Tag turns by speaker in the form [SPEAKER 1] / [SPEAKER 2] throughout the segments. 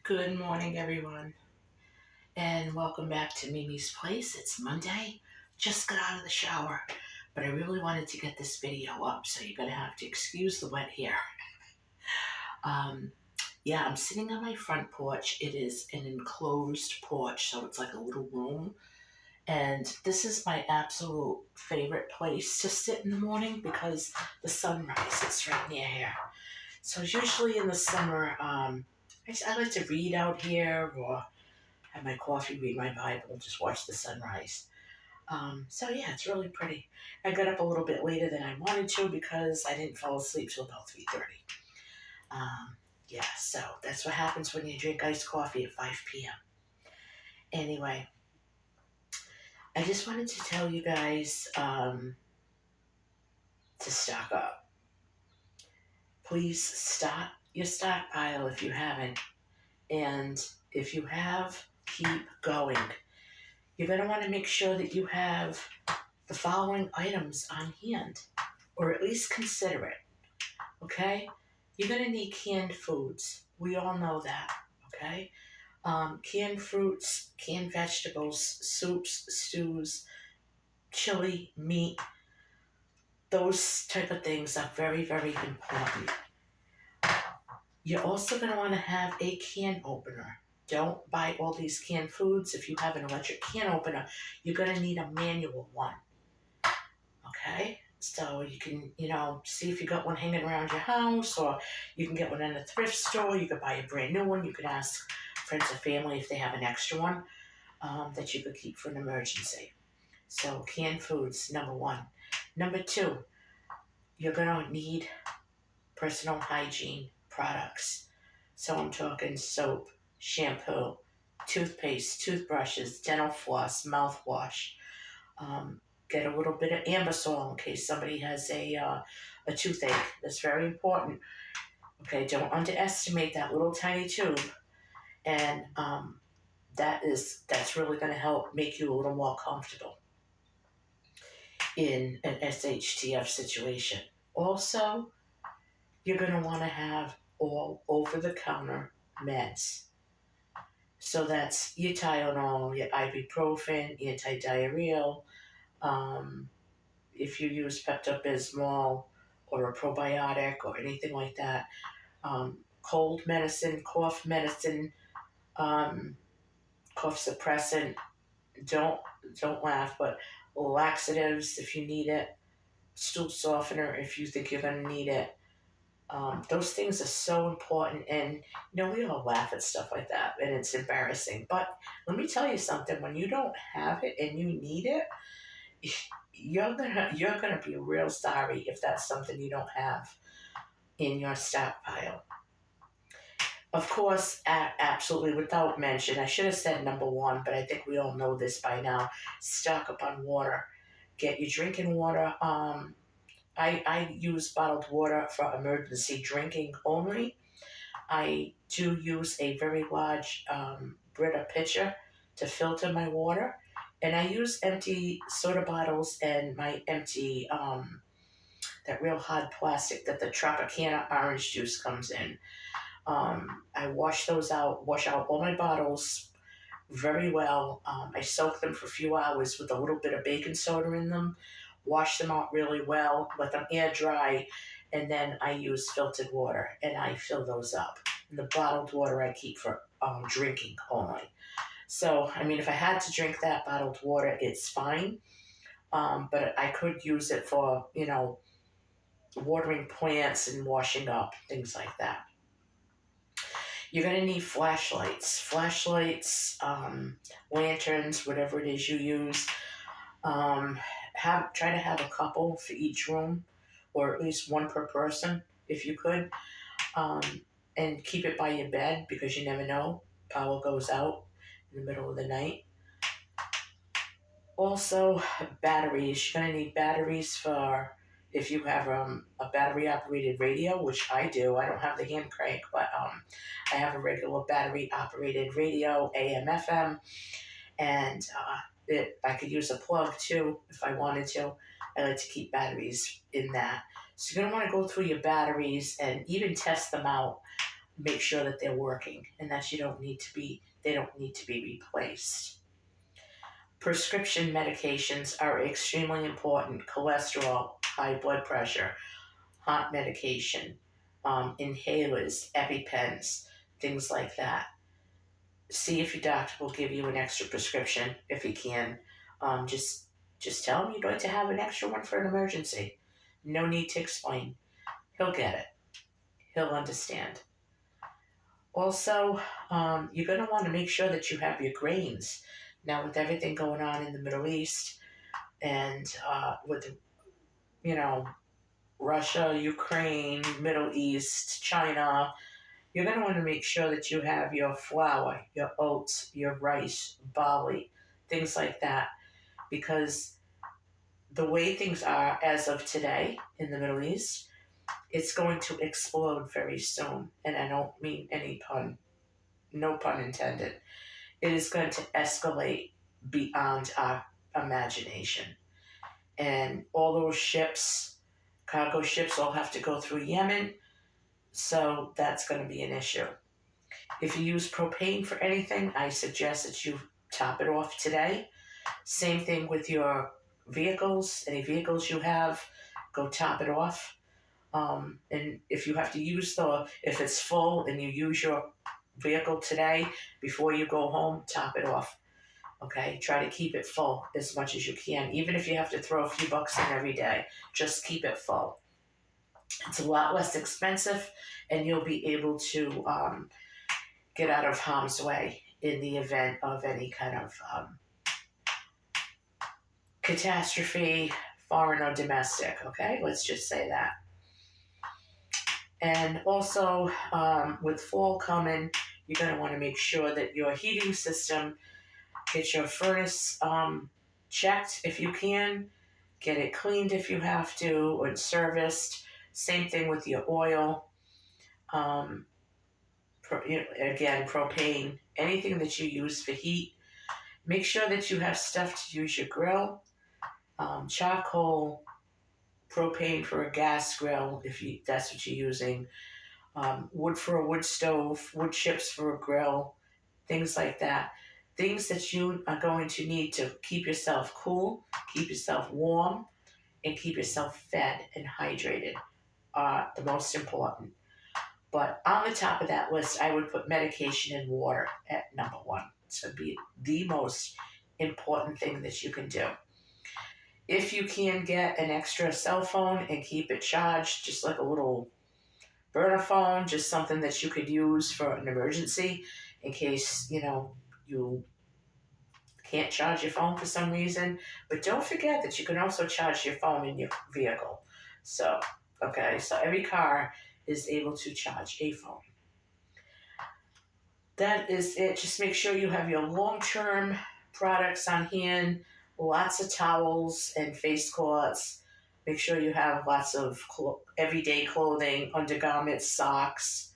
[SPEAKER 1] Good morning, everyone, and welcome back to Mimi's Place. It's Monday. Just got out of the shower, but I really wanted to get this video up, so you're going to have to excuse the wet hair. Um, yeah, I'm sitting on my front porch. It is an enclosed porch, so it's like a little room. And this is my absolute favorite place to sit in the morning because the sun rises right near here. So usually in the summer, I like to read out here or have my coffee, read my Bible, just watch the sunrise. So yeah, it's really pretty. I got up a little bit later than I wanted to because I didn't fall asleep till about 3:30. Yeah, so that's what happens when you drink iced coffee at 5 p.m. Anyway, I just wanted to tell you guys to stock up. Please stock your stockpile if you haven't. And if you have, keep going. You're going to want to make sure that you have the following items on hand, or at least consider it, okay? You're going to need canned foods. We all know that, okay? Canned fruits, canned vegetables, soups, stews, chili, meat, those type of things are very, very important. You're also going to want to have a can opener. Don't buy all these canned foods. If you have an electric can opener, you're going to need a manual one. Okay? So you can, see if you got one hanging around your house, or you can get one in a thrift store. You could buy a brand new one. You could ask friends or family if they have an extra one that you could keep for an emergency. So canned foods, number one. Number two, you're going to need personal hygiene products. So I'm talking soap, shampoo, toothpaste, toothbrushes, dental floss, mouthwash. Get a little bit of Ambisol in case somebody has a toothache. That's very important. Okay, don't underestimate that little tiny tube, and that's really going to help make you a little more comfortable in an shtf situation. Also, you're going to want to have all over-the-counter meds. So that's your Tylenol, your ibuprofen, anti-diarrheal. If you use Pepto-Bismol or a probiotic or anything like that, cold medicine, cough suppressant. Don't laugh, but laxatives if you need it, stool softener if you think you're going to need it. Those things are so important, and we all laugh at stuff like that, and it's embarrassing. But let me tell you something: when you don't have it and you need it, you're gonna be real sorry if that's something you don't have in your stockpile. Of course, absolutely without mention, I should have said number one, but I think we all know this by now. Stock up on water. Get your drinking water. I use bottled water for emergency drinking only. I do use a very large Brita pitcher to filter my water. And I use empty soda bottles and my empty, that real hard plastic that the Tropicana orange juice comes in. I wash out all my bottles very well. I soak them for a few hours with a little bit of baking soda in them, wash them out really well, let them air dry, and then I use filtered water and I fill those up. And the bottled water I keep for drinking only. So, if I had to drink that bottled water, it's fine. But I could use it for, watering plants and washing up, things like that. You're going to need flashlights, lanterns, whatever it is you use. Try to have a couple for each room, or at least one per person, if you could. And keep it by your bed because you never know. Power goes out in the middle of the night. Also, batteries. You're going to need batteries for if you have a battery-operated radio, which I do. I don't have the hand crank, but I have a regular battery-operated radio, AM, FM, and I could use a plug too if I wanted to. I like to keep batteries in that. So you're going to want to go through your batteries and even test them out. make sure that they're working and that they don't need to be replaced. Prescription medications are extremely important. Cholesterol, high blood pressure, heart medication, inhalers, EpiPens, things like that. See if your doctor will give you an extra prescription if he can. Um, just just tell him you'd like to have an extra one for an emergency. No need to explain. He'll get it. He'll understand. Also, you're going to want to make sure that you have your grains. Now, with everything going on in the Middle East and with, you know, Russia, Ukraine, Middle East, China, you're going to want to make sure that you have your flour, your oats, your rice, barley, things like that. Because the way things are as of today in the Middle East, it's going to explode very soon. And I don't mean any pun, no pun intended. It is going to escalate beyond our imagination. And all those ships, cargo ships, all have to go through Yemen. So that's going to be an issue. If you use propane for anything, I suggest that you top it off today. Same thing with your vehicles. Any vehicles you have, go top it off. And if you have to if it's full and you use your vehicle today, before you go home, top it off. Okay, try to keep it full as much as you can. Even if you have to throw a few bucks in every day, just keep it full. It's a lot less expensive, and you'll be able to get out of harm's way in the event of any kind of catastrophe, foreign or domestic. Okay, let's just say that. And also, with fall coming, you're going to want to make sure that your heating system, get your furnace checked if you can, get it cleaned if you have to, or serviced. Same thing with your oil. Again, propane, anything that you use for heat. Make sure that you have stuff to use your grill, charcoal, propane for a gas grill if that's what you're using, wood for a wood stove, wood chips for a grill, things like that. Things that you are going to need to keep yourself cool, keep yourself warm, and keep yourself fed and hydrated are the most important. But on the top of that list, I would put medication and water at number one. It's going to be the most important thing that you can do. If you can get an extra cell phone and keep it charged, just like a little burner phone, just something that you could use for an emergency in case, you can't charge your phone for some reason. But don't forget that you can also charge your phone in your vehicle. So every car is able to charge a phone. That is it. Just make sure you have your long-term products on hand, lots of towels and face cloths. Make sure you have lots of everyday clothing, undergarments, socks,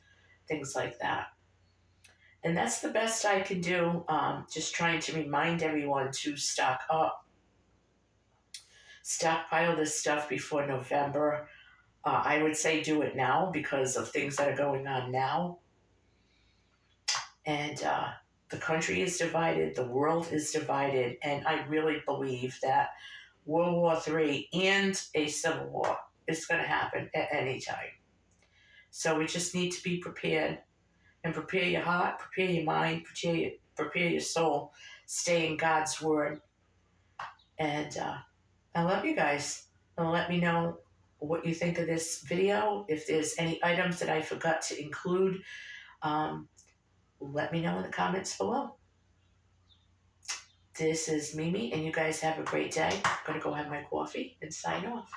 [SPEAKER 1] things like that. And that's the best I can do. Just trying to remind everyone to stock up. Stockpile this stuff before November. I would say do it now because of things that are going on now. And the country is divided, the world is divided, and I really believe that World War III and a civil war is going to happen at any time. So we just need to be prepared, and prepare your heart, prepare your mind, prepare your soul, stay in God's word. And I love you guys. And let me know what you think of this video. If there's any items that I forgot to include, let me know in the comments below. This is Mimi, and you guys have a great day. I'm going to go have my coffee and sign off.